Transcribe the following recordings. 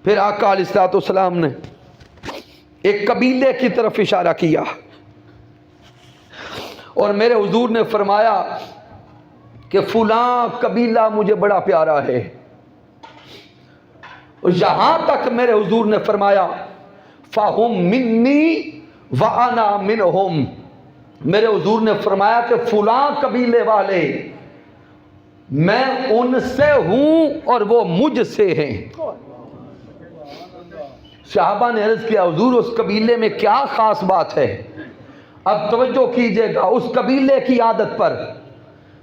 پھر آقا علیہ الصلوۃ والسلام نے ایک قبیلے کی طرف اشارہ کیا اور میرے حضور نے فرمایا کہ فلاں قبیلہ مجھے بڑا پیارا ہے. یہاں تک میرے حضور نے فرمایا فَهُمْ مِنِّي وَأَنَا مِنْهُمْ. میرے حضور نے فرمایا کہ فلاں قبیلے والے میں ان سے ہوں اور وہ مجھ سے ہیں. صحابہ نے عرض کیا حضور اس قبیلے میں کیا خاص بات ہے؟ اب توجہ کیجئے گا اس قبیلے کی عادت پر.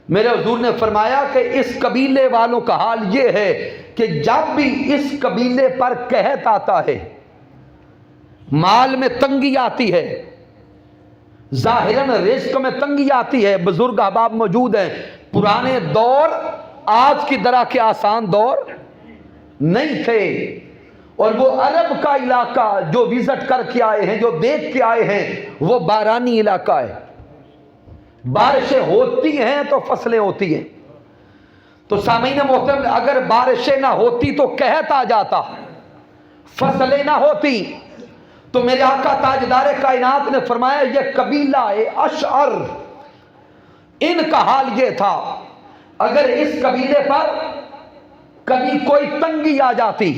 میرے حضور نے فرمایا کہ اس قبیلے والوں کا حال یہ ہے کہ جب بھی اس قبیلے پر قحط آتا ہے، مال میں تنگی آتی ہے، ظاہراً رزق میں تنگی آتی ہے. بزرگ احباب موجود ہیں. پرانے دور آج کی طرح کے آسان دور نہیں تھے، اور وہ عرب کا علاقہ جو وزٹ کر کے آئے ہیں، جو دیکھ کے آئے ہیں، وہ بارانی علاقہ ہے. بارشیں ہوتی ہیں تو فصلیں ہوتی ہیں. تو سامعین محترم، اگر بارشیں نہ ہوتی تو قحط آ جاتا، فصلیں نہ ہوتی. تو میرے آقا تاجدار کائنات نے فرمایا یہ قبیلہ اشعر، ان کا حال یہ تھا اگر اس قبیلے پر کبھی کوئی تنگی آ جاتی،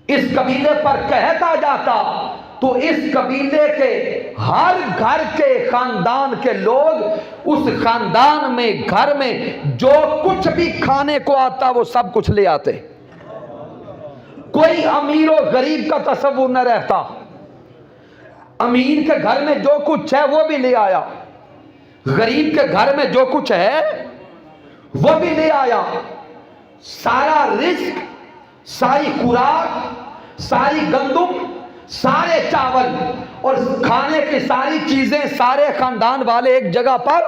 اس قبیلے پر قحط آ جاتا، تو اس قبیلے کے ہر گھر کے خاندان کے لوگ اس خاندان میں گھر میں جو کچھ بھی کھانے کو آتا وہ سب کچھ لے آتے. کوئی امیر و غریب کا تصور نہ رہتا. امیر کے گھر میں جو کچھ ہے وہ بھی لے آیا، غریب کے گھر میں جو کچھ ہے وہ بھی لے آیا. سارا رزق، ساری خوراک، ساری گندم، سارے چاول اور کھانے کی ساری چیزیں سارے خاندان والے ایک جگہ پر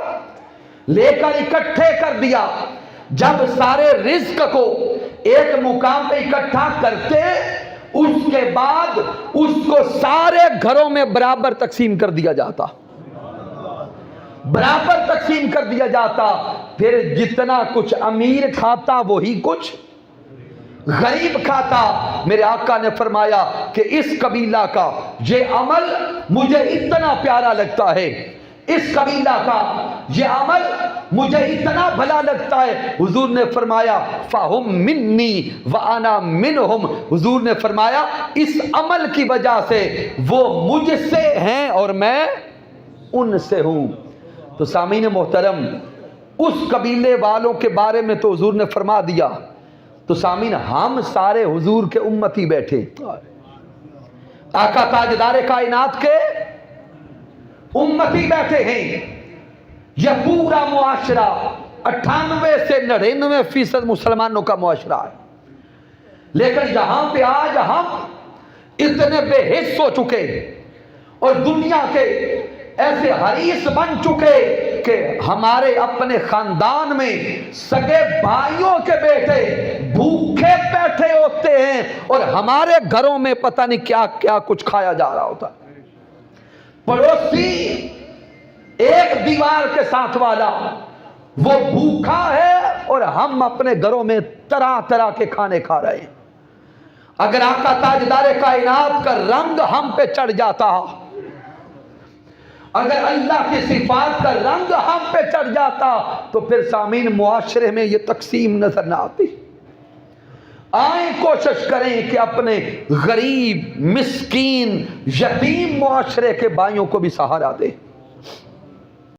لے کر اکٹھے کر دیا. جب سارے رزق کو ایک مقام پہ اکٹھا کرتے، اس کے بعد اس کو سارے گھروں میں برابر تقسیم کر دیا جاتا، برابر تقسیم کر دیا جاتا. پھر جتنا کچھ امیر کھاتا وہی کچھ غریب کھاتا. میرے آقا نے فرمایا کہ اس قبیلہ کا یہ عمل مجھے اتنا پیارا لگتا ہے، اس قبیلہ کا یہ عمل مجھے اتنا بھلا لگتا ہے. حضور نے فرمایا فَهُمْ مِنِّي وَأَنَا مِنْهُمْ. حضور نے فرمایا اس عمل کی وجہ سے وہ مجھ سے ہیں اور میں ان سے ہوں. تو سامعین محترم، اس قبیلے والوں کے بارے میں تو حضور نے فرما دیا. تو سامعین ہم سارے حضور کے امتی بیٹھے، آقا تاجدار کائنات کے امتی بیٹھے ہیں. یہ پورا معاشرہ 98 سے 99% مسلمانوں کا معاشرہ ہے. لیکن یہاں پہ آج ہم اتنے بے حس ہو چکے اور دنیا کے ایسے حریص بن چکے کہ ہمارے اپنے خاندان میں سگے بھائیوں کے بیٹے بھوکے بیٹھے ہوتے ہیں اور ہمارے گھروں میں پتہ نہیں کیا کیا کچھ کھایا جا رہا ہوتا. پڑوسی ایک دیوار کے ساتھ والا وہ بھوکا ہے اور ہم اپنے گھروں میں طرح طرح کے کھانے کھا رہے ہیں. اگر آقا تاجدار کائنات کا رنگ ہم پہ چڑھ جاتا، اگر اللہ کی صفات کا رنگ ہم پہ چڑھ جاتا، تو پھر سامعین معاشرے میں یہ تقسیم نظر نہ آتی. آئیں کوشش کریں کہ اپنے غریب، مسکین، یتیم معاشرے کے بھائیوں کو بھی سہارا دیں.